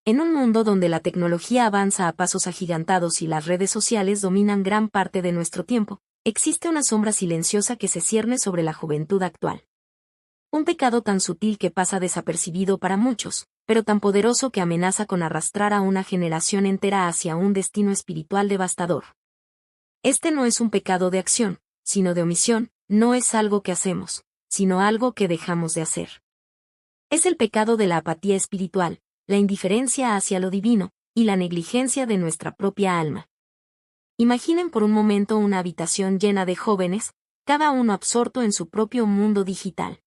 En un mundo donde la tecnología avanza a pasos agigantados y las redes sociales dominan gran parte de nuestro tiempo, existe una sombra silenciosa que se cierne sobre la juventud actual. Un pecado tan sutil que pasa desapercibido para muchos, pero tan poderoso que amenaza con arrastrar a una generación entera hacia un destino espiritual devastador. Este no es un pecado de acción, sino de omisión, no es algo que hacemos, sino algo que dejamos de hacer. Es el pecado de la apatía espiritual, la indiferencia hacia lo divino, y la negligencia de nuestra propia alma. Imaginen por un momento una habitación llena de jóvenes, cada uno absorto en su propio mundo digital.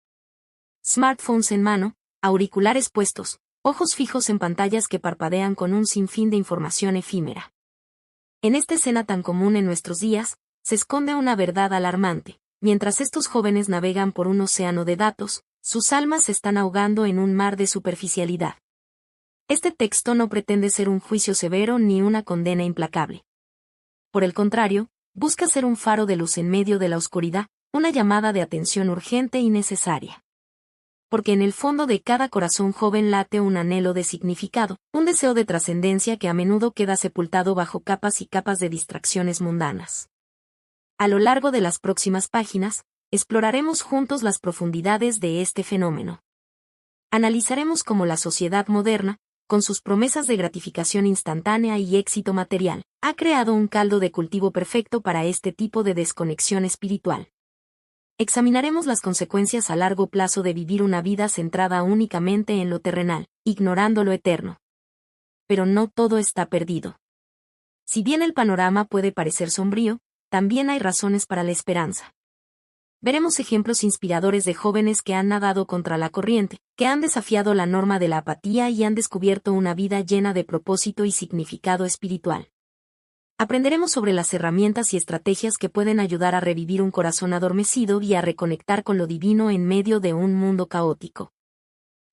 Smartphones en mano, auriculares puestos, ojos fijos en pantallas que parpadean con un sinfín de información efímera. En esta escena tan común en nuestros días, se esconde una verdad alarmante. Mientras estos jóvenes navegan por un océano de datos, sus almas se están ahogando en un mar de superficialidad. Este texto no pretende ser un juicio severo ni una condena implacable. Por el contrario, busca ser un faro de luz en medio de la oscuridad, una llamada de atención urgente y necesaria. Porque en el fondo de cada corazón joven late un anhelo de significado, un deseo de trascendencia que a menudo queda sepultado bajo capas y capas de distracciones mundanas. A lo largo de las próximas páginas, exploraremos juntos las profundidades de este fenómeno. Analizaremos cómo la sociedad moderna, con sus promesas de gratificación instantánea y éxito material, ha creado un caldo de cultivo perfecto para este tipo de desconexión espiritual. Examinaremos las consecuencias a largo plazo de vivir una vida centrada únicamente en lo terrenal, ignorando lo eterno. Pero no todo está perdido. Si bien el panorama puede parecer sombrío, también hay razones para la esperanza. Veremos ejemplos inspiradores de jóvenes que han nadado contra la corriente, que han desafiado la norma de la apatía y han descubierto una vida llena de propósito y significado espiritual. Aprenderemos sobre las herramientas y estrategias que pueden ayudar a revivir un corazón adormecido y a reconectar con lo divino en medio de un mundo caótico.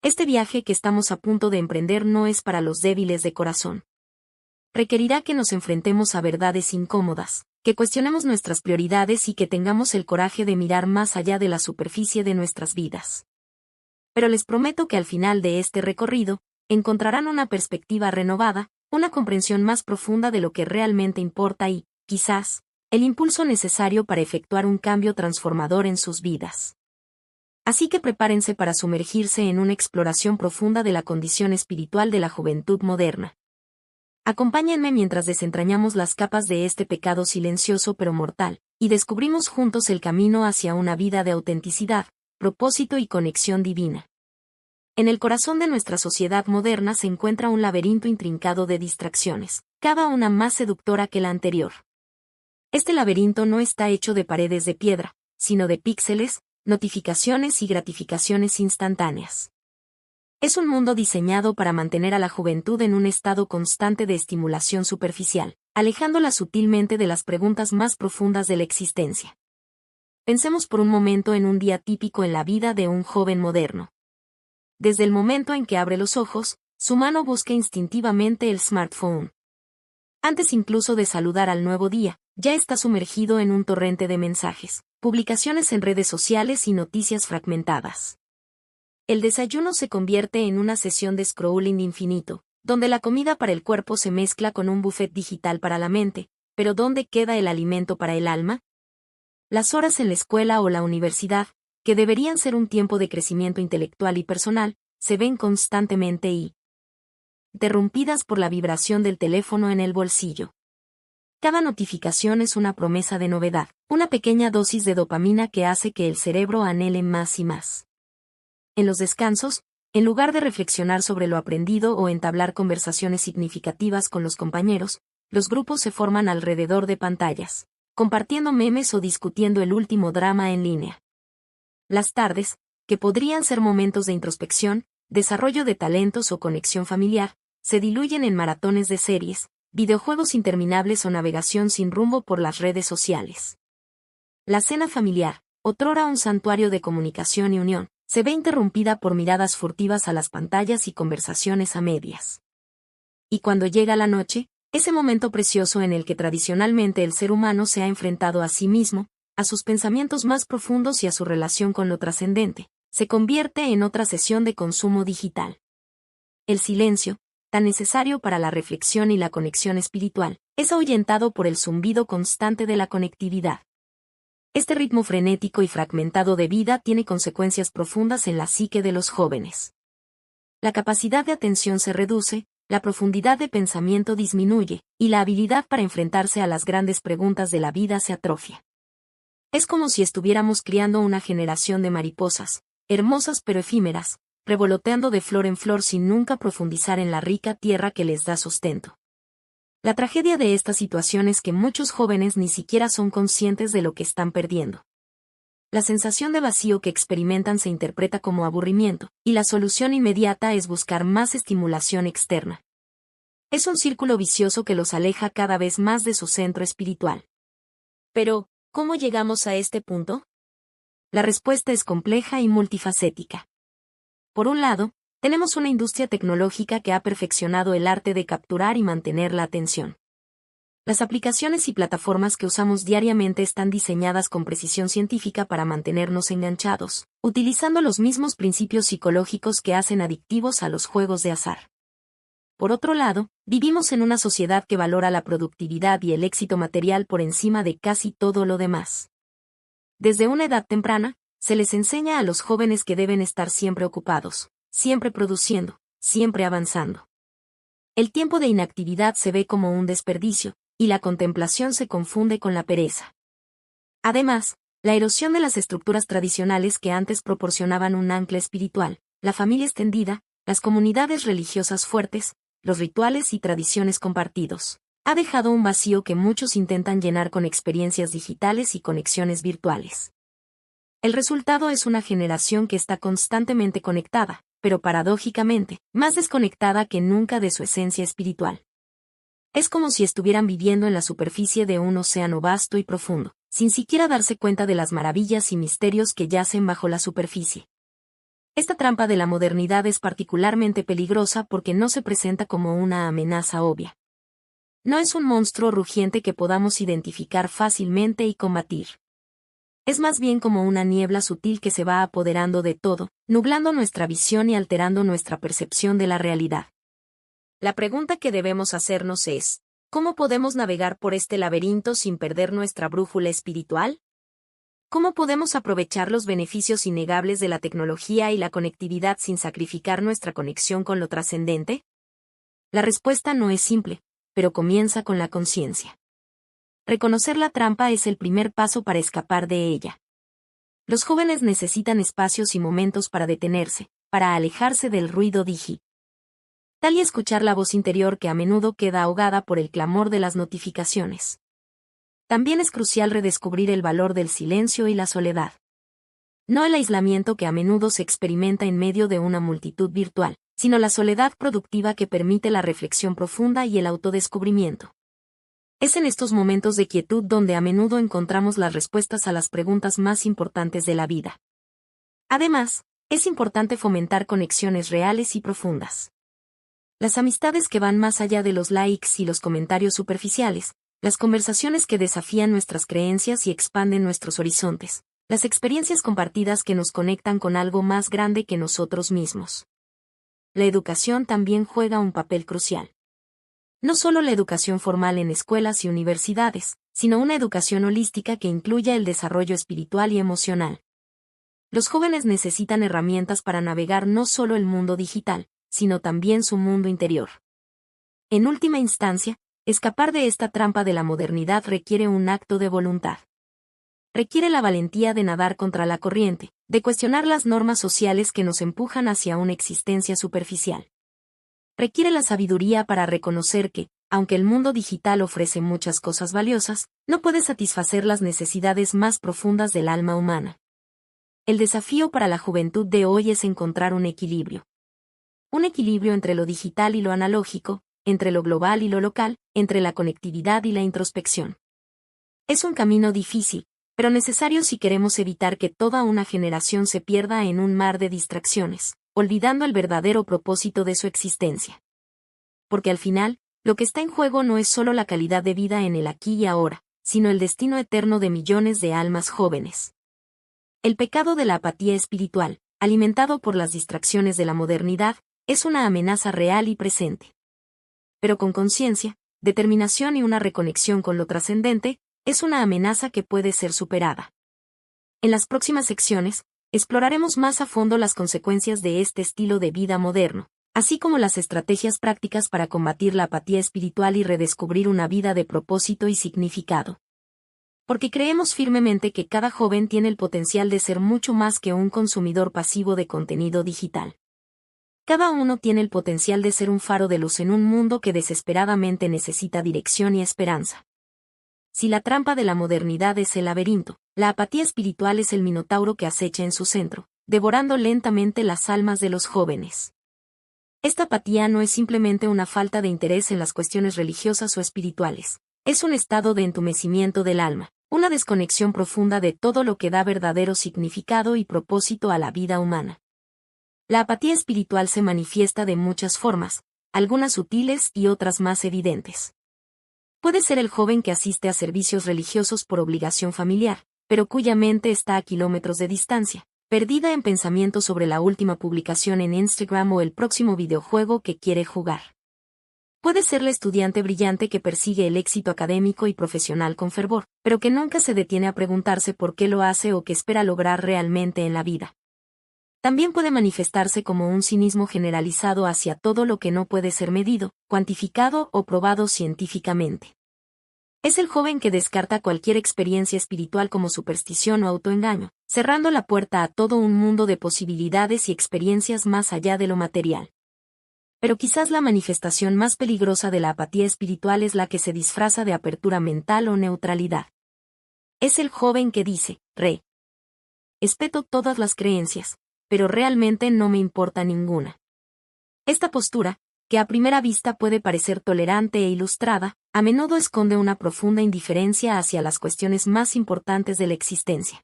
Este viaje que estamos a punto de emprender no es para los débiles de corazón. Requerirá que nos enfrentemos a verdades incómodas, que cuestionemos nuestras prioridades y que tengamos el coraje de mirar más allá de la superficie de nuestras vidas. Pero les prometo que al final de este recorrido, encontrarán una perspectiva renovada, una comprensión más profunda de lo que realmente importa y, quizás, el impulso necesario para efectuar un cambio transformador en sus vidas. Así que prepárense para sumergirse en una exploración profunda de la condición espiritual de la juventud moderna. Acompáñenme mientras desentrañamos las capas de este pecado silencioso pero mortal, y descubrimos juntos el camino hacia una vida de autenticidad, propósito y conexión divina. En el corazón de nuestra sociedad moderna se encuentra un laberinto intrincado de distracciones, cada una más seductora que la anterior. Este laberinto no está hecho de paredes de piedra, sino de píxeles, notificaciones y gratificaciones instantáneas. Es un mundo diseñado para mantener a la juventud en un estado constante de estimulación superficial, alejándola sutilmente de las preguntas más profundas de la existencia. Pensemos por un momento en un día típico en la vida de un joven moderno. Desde el momento en que abre los ojos, su mano busca instintivamente el smartphone. Antes incluso de saludar al nuevo día, ya está sumergido en un torrente de mensajes, publicaciones en redes sociales y noticias fragmentadas. El desayuno se convierte en una sesión de scrolling infinito, donde la comida para el cuerpo se mezcla con un buffet digital para la mente, pero ¿dónde queda el alimento para el alma? Las horas en la escuela o la universidad, que deberían ser un tiempo de crecimiento intelectual y personal, se ven constantemente interrumpidas por la vibración del teléfono en el bolsillo. Cada notificación es una promesa de novedad, una pequeña dosis de dopamina que hace que el cerebro anhele más y más. En los descansos, en lugar de reflexionar sobre lo aprendido o entablar conversaciones significativas con los compañeros, los grupos se forman alrededor de pantallas, compartiendo memes o discutiendo el último drama en línea. Las tardes, que podrían ser momentos de introspección, desarrollo de talentos o conexión familiar, se diluyen en maratones de series, videojuegos interminables o navegación sin rumbo por las redes sociales. La cena familiar, otrora un santuario de comunicación y unión, se ve interrumpida por miradas furtivas a las pantallas y conversaciones a medias. Y cuando llega la noche, ese momento precioso en el que tradicionalmente el ser humano se ha enfrentado a sí mismo, a sus pensamientos más profundos y a su relación con lo trascendente, se convierte en otra sesión de consumo digital. El silencio, tan necesario para la reflexión y la conexión espiritual, es ahuyentado por el zumbido constante de la conectividad. Este ritmo frenético y fragmentado de vida tiene consecuencias profundas en la psique de los jóvenes. La capacidad de atención se reduce, la profundidad de pensamiento disminuye, y la habilidad para enfrentarse a las grandes preguntas de la vida se atrofia. Es como si estuviéramos criando una generación de mariposas, hermosas pero efímeras, revoloteando de flor en flor sin nunca profundizar en la rica tierra que les da sustento. La tragedia de esta situación es que muchos jóvenes ni siquiera son conscientes de lo que están perdiendo. La sensación de vacío que experimentan se interpreta como aburrimiento, y la solución inmediata es buscar más estimulación externa. Es un círculo vicioso que los aleja cada vez más de su centro espiritual. Pero, ¿cómo llegamos a este punto? La respuesta es compleja y multifacética. Por un lado, tenemos una industria tecnológica que ha perfeccionado el arte de capturar y mantener la atención. Las aplicaciones y plataformas que usamos diariamente están diseñadas con precisión científica para mantenernos enganchados, utilizando los mismos principios psicológicos que hacen adictivos a los juegos de azar. Por otro lado, vivimos en una sociedad que valora la productividad y el éxito material por encima de casi todo lo demás. Desde una edad temprana, se les enseña a los jóvenes que deben estar siempre ocupados, siempre produciendo, siempre avanzando. El tiempo de inactividad se ve como un desperdicio, y la contemplación se confunde con la pereza. Además, la erosión de las estructuras tradicionales que antes proporcionaban un ancla espiritual, la familia extendida, las comunidades religiosas fuertes, los rituales y tradiciones compartidos, ha dejado un vacío que muchos intentan llenar con experiencias digitales y conexiones virtuales. El resultado es una generación que está constantemente conectada, pero paradójicamente, más desconectada que nunca de su esencia espiritual. Es como si estuvieran viviendo en la superficie de un océano vasto y profundo, sin siquiera darse cuenta de las maravillas y misterios que yacen bajo la superficie. Esta trampa de la modernidad es particularmente peligrosa porque no se presenta como una amenaza obvia. No es un monstruo rugiente que podamos identificar fácilmente y combatir. Es más bien como una niebla sutil que se va apoderando de todo, nublando nuestra visión y alterando nuestra percepción de la realidad. La pregunta que debemos hacernos es, ¿cómo podemos navegar por este laberinto sin perder nuestra brújula espiritual? ¿Cómo podemos aprovechar los beneficios innegables de la tecnología y la conectividad sin sacrificar nuestra conexión con lo trascendente? La respuesta no es simple, pero comienza con la conciencia. Reconocer la trampa es el primer paso para escapar de ella. Los jóvenes necesitan espacios y momentos para detenerse, para alejarse del ruido digital y escuchar la voz interior que a menudo queda ahogada por el clamor de las notificaciones. También es crucial redescubrir el valor del silencio y la soledad. No el aislamiento que a menudo se experimenta en medio de una multitud virtual, sino la soledad productiva que permite la reflexión profunda y el autodescubrimiento. Es en estos momentos de quietud donde a menudo encontramos las respuestas a las preguntas más importantes de la vida. Además, es importante fomentar conexiones reales y profundas. Las amistades que van más allá de los likes y los comentarios superficiales, las conversaciones que desafían nuestras creencias y expanden nuestros horizontes, las experiencias compartidas que nos conectan con algo más grande que nosotros mismos. La educación también juega un papel crucial. No solo la educación formal en escuelas y universidades, sino una educación holística que incluya el desarrollo espiritual y emocional. Los jóvenes necesitan herramientas para navegar no solo el mundo digital, sino también su mundo interior. En última instancia, escapar de esta trampa de la modernidad requiere un acto de voluntad. Requiere la valentía de nadar contra la corriente, de cuestionar las normas sociales que nos empujan hacia una existencia superficial. Requiere la sabiduría para reconocer que, aunque el mundo digital ofrece muchas cosas valiosas, no puede satisfacer las necesidades más profundas del alma humana. El desafío para la juventud de hoy es encontrar un equilibrio. Un equilibrio entre lo digital y lo analógico, entre lo global y lo local, entre la conectividad y la introspección. Es un camino difícil, pero necesario si queremos evitar que toda una generación se pierda en un mar de distracciones, olvidando el verdadero propósito de su existencia. Porque al final, lo que está en juego no es solo la calidad de vida en el aquí y ahora, sino el destino eterno de millones de almas jóvenes. El pecado de la apatía espiritual, alimentado por las distracciones de la modernidad, es una amenaza real y presente. pero con conciencia, determinación y una reconexión con lo trascendente, es una amenaza que puede ser superada. En las próximas secciones, exploraremos más a fondo las consecuencias de este estilo de vida moderno, así como las estrategias prácticas para combatir la apatía espiritual y redescubrir una vida de propósito y significado. Porque creemos firmemente que cada joven tiene el potencial de ser mucho más que un consumidor pasivo de contenido digital. Cada uno tiene el potencial de ser un faro de luz en un mundo que desesperadamente necesita dirección y esperanza. Si la trampa de la modernidad es el laberinto, la apatía espiritual es el minotauro que acecha en su centro, devorando lentamente las almas de los jóvenes. Esta apatía no es simplemente una falta de interés en las cuestiones religiosas o espirituales, es un estado de entumecimiento del alma, una desconexión profunda de todo lo que da verdadero significado y propósito a la vida humana. La apatía espiritual se manifiesta de muchas formas, algunas sutiles y otras más evidentes. Puede ser el joven que asiste a servicios religiosos por obligación familiar, pero cuya mente está a kilómetros de distancia, perdida en pensamientos sobre la última publicación en Instagram o el próximo videojuego que quiere jugar. Puede ser el estudiante brillante que persigue el éxito académico y profesional con fervor, pero que nunca se detiene a preguntarse por qué lo hace o qué espera lograr realmente en la vida. También puede manifestarse como un cinismo generalizado hacia todo lo que no puede ser medido, cuantificado o probado científicamente. Es el joven que descarta cualquier experiencia espiritual como superstición o autoengaño, cerrando la puerta a todo un mundo de posibilidades y experiencias más allá de lo material. Pero quizás la manifestación más peligrosa de la apatía espiritual es la que se disfraza de apertura mental o neutralidad. Es el joven que dice, respeto todas las creencias, pero realmente no me importa ninguna. Esta postura, que a primera vista puede parecer tolerante e ilustrada, a menudo esconde una profunda indiferencia hacia las cuestiones más importantes de la existencia.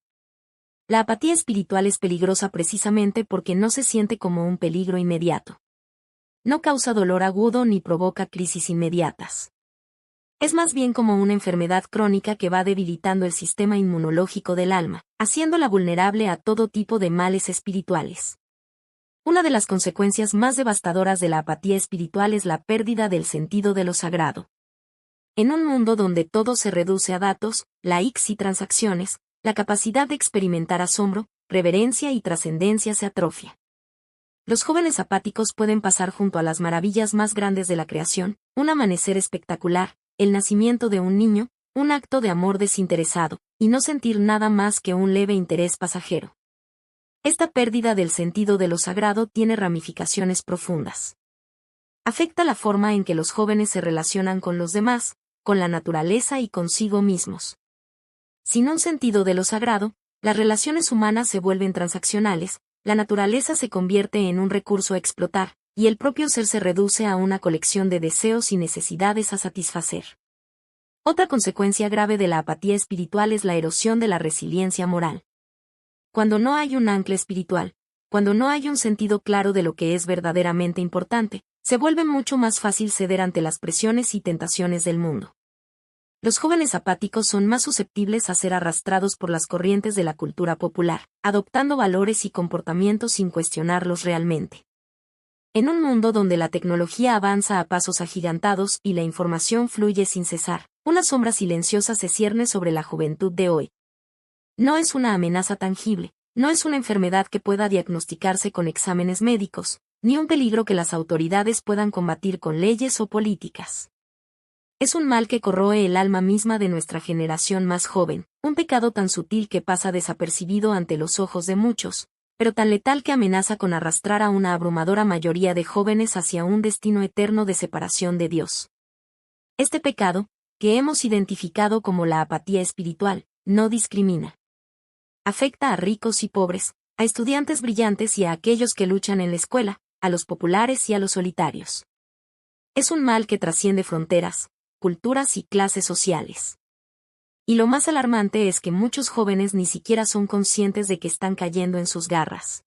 La apatía espiritual es peligrosa precisamente porque no se siente como un peligro inmediato. No causa dolor agudo ni provoca crisis inmediatas. Es más bien como una enfermedad crónica que va debilitando el sistema inmunológico del alma, haciéndola vulnerable a todo tipo de males espirituales. Una de las consecuencias más devastadoras de la apatía espiritual es la pérdida del sentido de lo sagrado. En un mundo donde todo se reduce a datos, likes y transacciones, la capacidad de experimentar asombro, reverencia y trascendencia se atrofia. Los jóvenes apáticos pueden pasar junto a las maravillas más grandes de la creación, un amanecer espectacular, el nacimiento de un niño, un acto de amor desinteresado, y no sentir nada más que un leve interés pasajero. Esta pérdida del sentido de lo sagrado tiene ramificaciones profundas. Afecta la forma en que los jóvenes se relacionan con los demás, con la naturaleza y consigo mismos. Sin un sentido de lo sagrado, las relaciones humanas se vuelven transaccionales, la naturaleza se convierte en un recurso a explotar, y el propio ser se reduce a una colección de deseos y necesidades a satisfacer. Otra consecuencia grave de la apatía espiritual es la erosión de la resiliencia moral. Cuando no hay un ancla espiritual, cuando no hay un sentido claro de lo que es verdaderamente importante, se vuelve mucho más fácil ceder ante las presiones y tentaciones del mundo. Los jóvenes apáticos son más susceptibles a ser arrastrados por las corrientes de la cultura popular, adoptando valores y comportamientos sin cuestionarlos realmente. En un mundo donde la tecnología avanza a pasos agigantados y la información fluye sin cesar, una sombra silenciosa se cierne sobre la juventud de hoy. No es una amenaza tangible, no es una enfermedad que pueda diagnosticarse con exámenes médicos, ni un peligro que las autoridades puedan combatir con leyes o políticas. Es un mal que corroe el alma misma de nuestra generación más joven, un pecado tan sutil que pasa desapercibido ante los ojos de muchos, pero tan letal que amenaza con arrastrar a una abrumadora mayoría de jóvenes hacia un destino eterno de separación de Dios. Este pecado, que hemos identificado como la apatía espiritual, no discrimina. Afecta a ricos y pobres, a estudiantes brillantes y a aquellos que luchan en la escuela, a los populares y a los solitarios. Es un mal que trasciende fronteras, culturas y clases sociales. Y lo más alarmante es que muchos jóvenes ni siquiera son conscientes de que están cayendo en sus garras.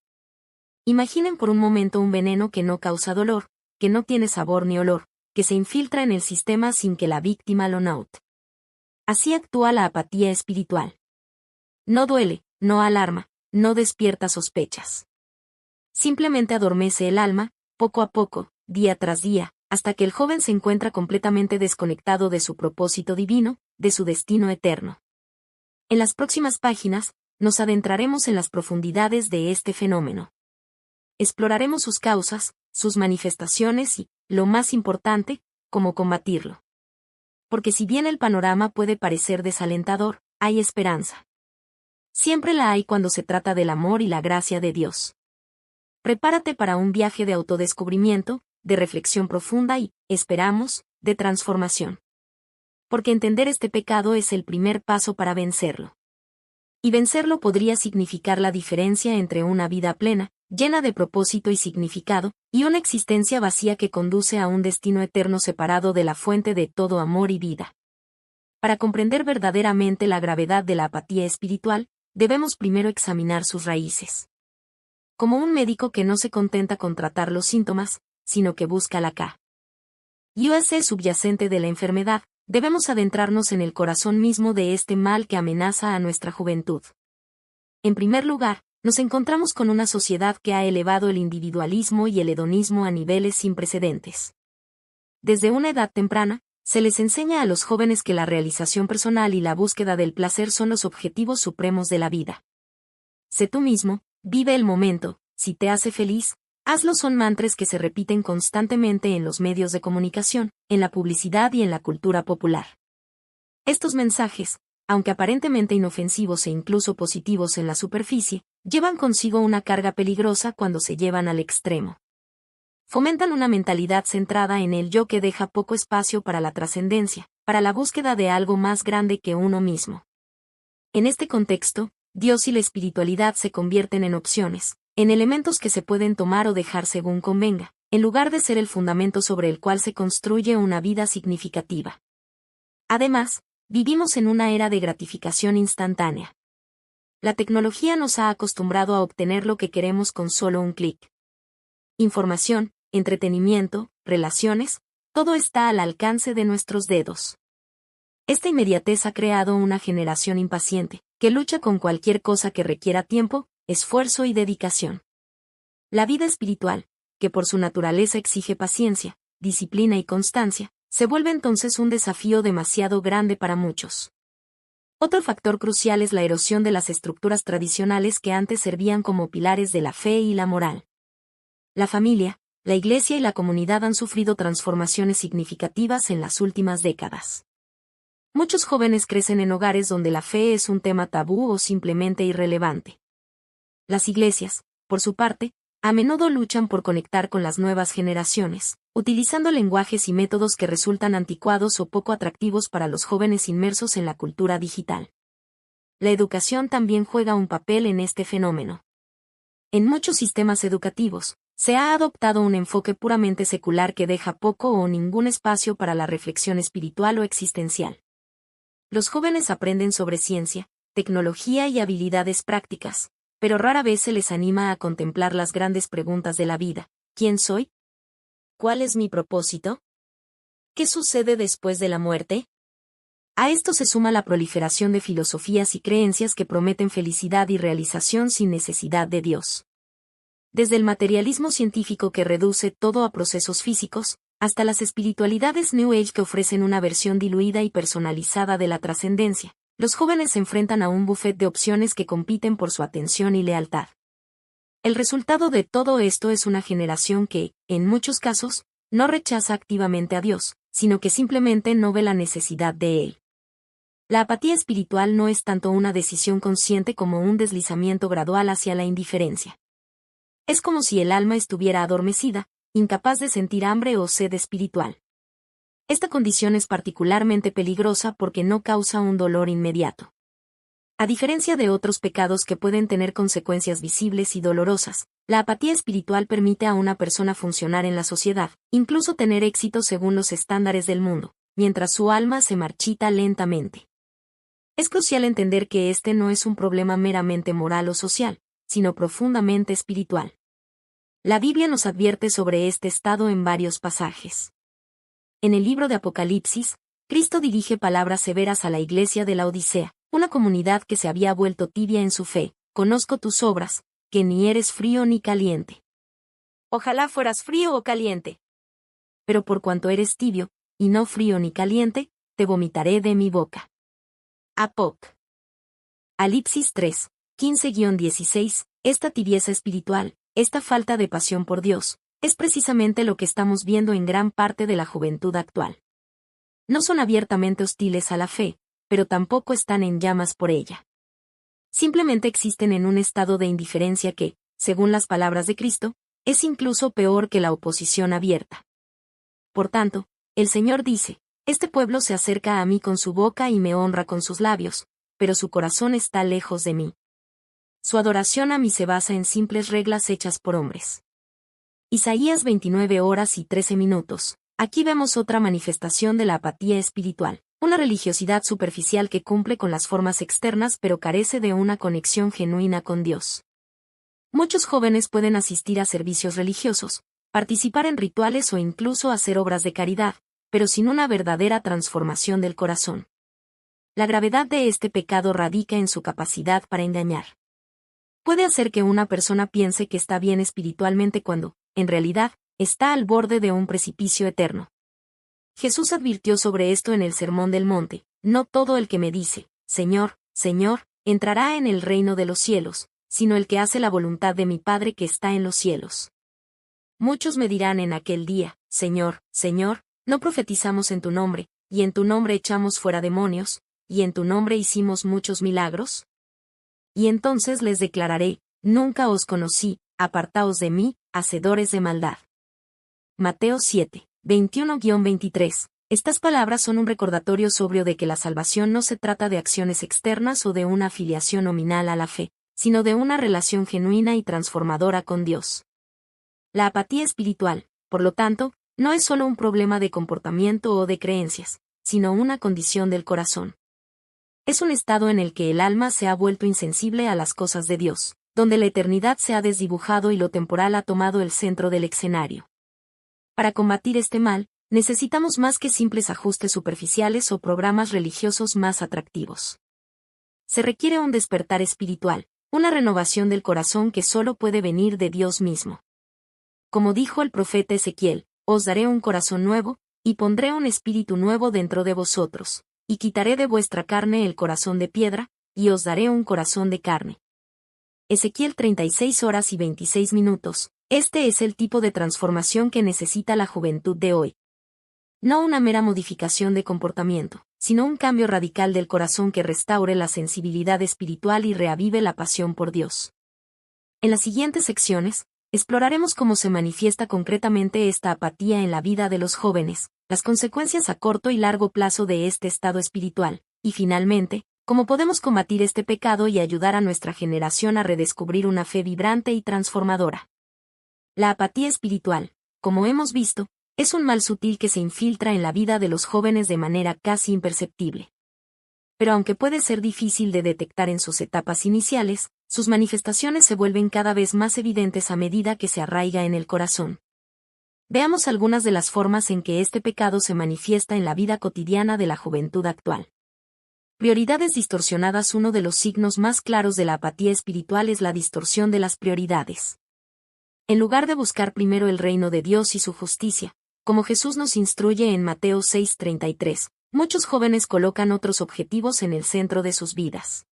Imaginen por un momento un veneno que no causa dolor, que no tiene sabor ni olor, que se infiltra en el sistema sin que la víctima lo note. Así actúa la apatía espiritual. No duele, no alarma, no despierta sospechas. Simplemente adormece el alma, poco a poco, día tras día, hasta que el joven se encuentra completamente desconectado de su propósito divino, de su destino eterno. En las próximas páginas, nos adentraremos en las profundidades de este fenómeno. Exploraremos sus causas, sus manifestaciones y, lo más importante, cómo combatirlo. Porque si bien el panorama puede parecer desalentador, hay esperanza. Siempre la hay cuando se trata del amor y la gracia de Dios. Prepárate para un viaje de autodescubrimiento, de reflexión profunda y, esperamos, de transformación. Porque entender este pecado es el primer paso para vencerlo. Y vencerlo podría significar la diferencia entre una vida plena, llena de propósito y significado, y una existencia vacía que conduce a un destino eterno separado de la fuente de todo amor y vida. Para comprender verdaderamente la gravedad de la apatía espiritual, debemos primero examinar sus raíces. Como un médico que no se contenta con tratar los síntomas, sino que busca la causa subyacente de la enfermedad, debemos adentrarnos en el corazón mismo de este mal que amenaza a nuestra juventud. En primer lugar, nos encontramos con una sociedad que ha elevado el individualismo y el hedonismo a niveles sin precedentes. Desde una edad temprana, se les enseña a los jóvenes que la realización personal y la búsqueda del placer son los objetivos supremos de la vida. Sé tú mismo, vive el momento, si te hace feliz, hazlo. Son mantras que se repiten constantemente en los medios de comunicación, en la publicidad y en la cultura popular. Estos mensajes, aunque aparentemente inofensivos e incluso positivos en la superficie, llevan consigo una carga peligrosa cuando se llevan al extremo. Fomentan una mentalidad centrada en el yo que deja poco espacio para la trascendencia, para la búsqueda de algo más grande que uno mismo. En este contexto, Dios y la espiritualidad se convierten en opciones, en elementos que se pueden tomar o dejar según convenga, en lugar de ser el fundamento sobre el cual se construye una vida significativa. Además, vivimos en una era de gratificación instantánea. La tecnología nos ha acostumbrado a obtener lo que queremos con solo un clic. Información, entretenimiento, relaciones, todo está al alcance de nuestros dedos. Esta inmediatez ha creado una generación impaciente, que lucha con cualquier cosa que requiera tiempo, esfuerzo y dedicación. La vida espiritual, que por su naturaleza exige paciencia, disciplina y constancia, se vuelve entonces un desafío demasiado grande para muchos. Otro factor crucial es la erosión de las estructuras tradicionales que antes servían como pilares de la fe y la moral. La familia, la iglesia y la comunidad han sufrido transformaciones significativas en las últimas décadas. Muchos jóvenes crecen en hogares donde la fe es un tema tabú o simplemente irrelevante. Las iglesias, por su parte, a menudo luchan por conectar con las nuevas generaciones, utilizando lenguajes y métodos que resultan anticuados o poco atractivos para los jóvenes inmersos en la cultura digital. La educación también juega un papel en este fenómeno. En muchos sistemas educativos, se ha adoptado un enfoque puramente secular que deja poco o ningún espacio para la reflexión espiritual o existencial. Los jóvenes aprenden sobre ciencia, tecnología y habilidades prácticas, pero rara vez se les anima a contemplar las grandes preguntas de la vida. ¿Quién soy? ¿Cuál es mi propósito? ¿Qué sucede después de la muerte? A esto se suma la proliferación de filosofías y creencias que prometen felicidad y realización sin necesidad de Dios. Desde el materialismo científico que reduce todo a procesos físicos, hasta las espiritualidades New Age que ofrecen una versión diluida y personalizada de la trascendencia, los jóvenes se enfrentan a un buffet de opciones que compiten por su atención y lealtad. El resultado de todo esto es una generación que, en muchos casos, no rechaza activamente a Dios, sino que simplemente no ve la necesidad de Él. La apatía espiritual no es tanto una decisión consciente como un deslizamiento gradual hacia la indiferencia. Es como si el alma estuviera adormecida, incapaz de sentir hambre o sed espiritual. Esta condición es particularmente peligrosa porque no causa un dolor inmediato. A diferencia de otros pecados que pueden tener consecuencias visibles y dolorosas, la apatía espiritual permite a una persona funcionar en la sociedad, incluso tener éxito según los estándares del mundo, mientras su alma se marchita lentamente. Es crucial entender que este no es un problema meramente moral o social, sino profundamente espiritual. La Biblia nos advierte sobre este estado en varios pasajes. En el libro de Apocalipsis, Cristo dirige palabras severas a la iglesia de la Odisea, una comunidad que se había vuelto tibia en su fe. Conozco tus obras, que ni eres frío ni caliente. Ojalá fueras frío o caliente. pero por cuanto eres tibio, y no frío ni caliente, te vomitaré de mi boca. Apocalipsis 3, 15-16, esta tibieza espiritual, esta falta de pasión por Dios, es precisamente lo que estamos viendo en gran parte de la juventud actual. No son abiertamente hostiles a la fe, pero tampoco están en llamas por ella. Simplemente existen en un estado de indiferencia que, según las palabras de Cristo, es incluso peor que la oposición abierta. Por tanto, el Señor dice, este pueblo se acerca a mí con su boca y me honra con sus labios, pero su corazón está lejos de mí. Su adoración a mí se basa en simples reglas hechas por hombres. Isaías 29:13. Aquí vemos otra manifestación de la apatía espiritual, una religiosidad superficial que cumple con las formas externas pero carece de una conexión genuina con Dios. Muchos jóvenes pueden asistir a servicios religiosos, participar en rituales o incluso hacer obras de caridad, pero sin una verdadera transformación del corazón. La gravedad de este pecado radica en su capacidad para engañar. Puede hacer que una persona piense que está bien espiritualmente cuando, en realidad, está al borde de un precipicio eterno. Jesús advirtió sobre esto en el Sermón del Monte, no todo el que me dice, Señor, Señor, entrará en el reino de los cielos, sino el que hace la voluntad de mi Padre que está en los cielos. Muchos me dirán en aquel día, Señor, Señor, no profetizamos en tu nombre, y en tu nombre echamos fuera demonios, y en tu nombre hicimos muchos milagros. Y entonces les declararé, nunca os conocí, apartaos de mí, hacedores de maldad. Mateo 7, 21-23. Estas palabras son un recordatorio sobrio de que la salvación no se trata de acciones externas o de una afiliación nominal a la fe, sino de una relación genuina y transformadora con Dios. La apatía espiritual, por lo tanto, no es solo un problema de comportamiento o de creencias, sino una condición del corazón. Es un estado en el que el alma se ha vuelto insensible a las cosas de Dios, donde la eternidad se ha desdibujado y lo temporal ha tomado el centro del escenario. Para combatir este mal, necesitamos más que simples ajustes superficiales o programas religiosos más atractivos. Se requiere un despertar espiritual, una renovación del corazón que solo puede venir de Dios mismo. Como dijo el profeta Ezequiel, os daré un corazón nuevo, y pondré un espíritu nuevo dentro de vosotros, y quitaré de vuestra carne el corazón de piedra, y os daré un corazón de carne. Ezequiel 36:26. Este es el tipo de transformación que necesita la juventud de hoy. No una mera modificación de comportamiento, sino un cambio radical del corazón que restaure la sensibilidad espiritual y reavive la pasión por Dios. En las siguientes secciones, exploraremos cómo se manifiesta concretamente esta apatía en la vida de los jóvenes, las consecuencias a corto y largo plazo de este estado espiritual, y finalmente, cómo podemos combatir este pecado y ayudar a nuestra generación a redescubrir una fe vibrante y transformadora. La apatía espiritual, como hemos visto, es un mal sutil que se infiltra en la vida de los jóvenes de manera casi imperceptible. Pero aunque puede ser difícil de detectar en sus etapas iniciales, sus manifestaciones se vuelven cada vez más evidentes a medida que se arraiga en el corazón. Veamos algunas de las formas en que este pecado se manifiesta en la vida cotidiana de la juventud actual. Prioridades distorsionadas. Uno de los signos más claros de la apatía espiritual es la distorsión de las prioridades. En lugar de buscar primero el reino de Dios y su justicia, como Jesús nos instruye en Mateo 6:33, muchos jóvenes colocan otros objetivos en el centro de sus vidas.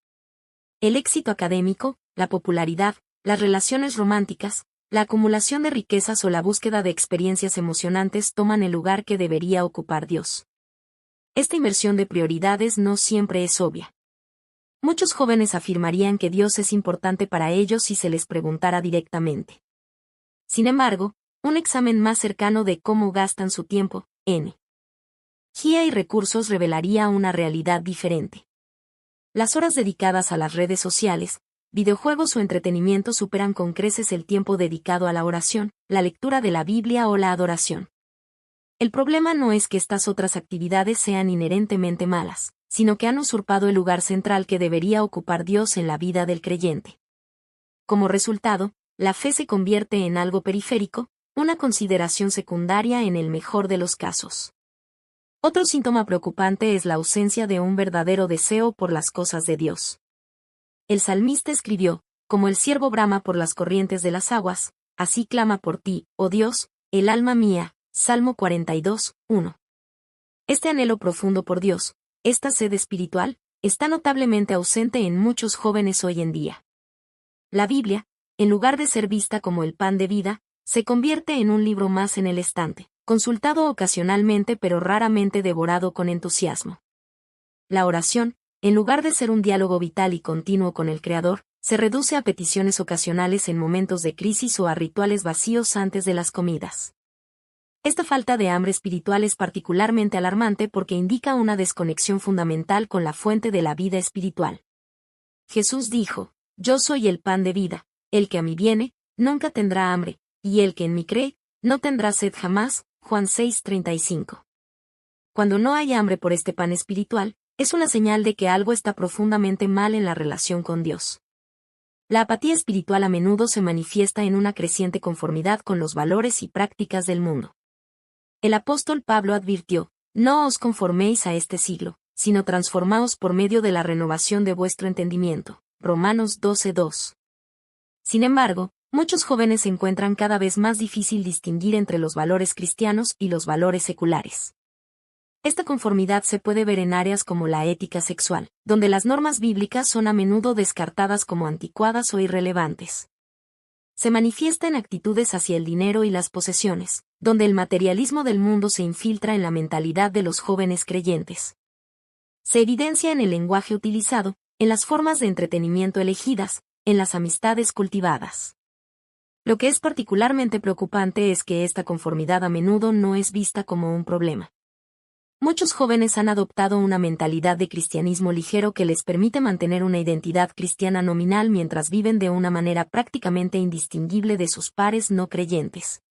El éxito académico, la popularidad, las relaciones románticas, la acumulación de riquezas o la búsqueda de experiencias emocionantes toman el lugar que debería ocupar Dios. Esta inversión de prioridades no siempre es obvia. Muchos jóvenes afirmarían que Dios es importante para ellos si se les preguntara directamente. Sin embargo, un examen más cercano de cómo gastan su tiempo, energía y recursos revelaría una realidad diferente. Las horas dedicadas a las redes sociales, videojuegos o entretenimiento superan con creces el tiempo dedicado a la oración, la lectura de la Biblia o la adoración. El problema no es que estas otras actividades sean inherentemente malas, sino que han usurpado el lugar central que debería ocupar Dios en la vida del creyente. Como resultado, la fe se convierte en algo periférico, una consideración secundaria en el mejor de los casos. Otro síntoma preocupante es la ausencia de un verdadero deseo por las cosas de Dios. El salmista escribió, como el ciervo brama por las corrientes de las aguas, así clama por ti, oh Dios, el alma mía, Salmo 42, 1. Este anhelo profundo por Dios, esta sed espiritual, está notablemente ausente en muchos jóvenes hoy en día. La Biblia, en lugar de ser vista como el pan de vida, se convierte en un libro más en el estante, consultado ocasionalmente pero raramente devorado con entusiasmo. La oración, en lugar de ser un diálogo vital y continuo con el Creador, se reduce a peticiones ocasionales en momentos de crisis o a rituales vacíos antes de las comidas. Esta falta de hambre espiritual es particularmente alarmante porque indica una desconexión fundamental con la fuente de la vida espiritual. Jesús dijo: «Yo soy el pan de vida, el que a mí viene, nunca tendrá hambre, y el que en mí cree, no tendrá sed jamás». Juan 6:35. Cuando no hay hambre por este pan espiritual, es una señal de que algo está profundamente mal en la relación con Dios. La apatía espiritual a menudo se manifiesta en una creciente conformidad con los valores y prácticas del mundo. El apóstol Pablo advirtió: «No os conforméis a este siglo, sino transformaos por medio de la renovación de vuestro entendimiento». Romanos 12:2. Sin embargo, muchos jóvenes encuentran cada vez más difícil distinguir entre los valores cristianos y los valores seculares. Esta conformidad se puede ver en áreas como la ética sexual, donde las normas bíblicas son a menudo descartadas como anticuadas o irrelevantes. Se manifiesta en actitudes hacia el dinero y las posesiones, donde el materialismo del mundo se infiltra en la mentalidad de los jóvenes creyentes. Se evidencia en el lenguaje utilizado, en las formas de entretenimiento elegidas, en las amistades cultivadas. Lo que es particularmente preocupante es que esta conformidad a menudo no es vista como un problema. Muchos jóvenes han adoptado una mentalidad de cristianismo ligero que les permite mantener una identidad cristiana nominal mientras viven de una manera prácticamente indistinguible de sus pares no creyentes.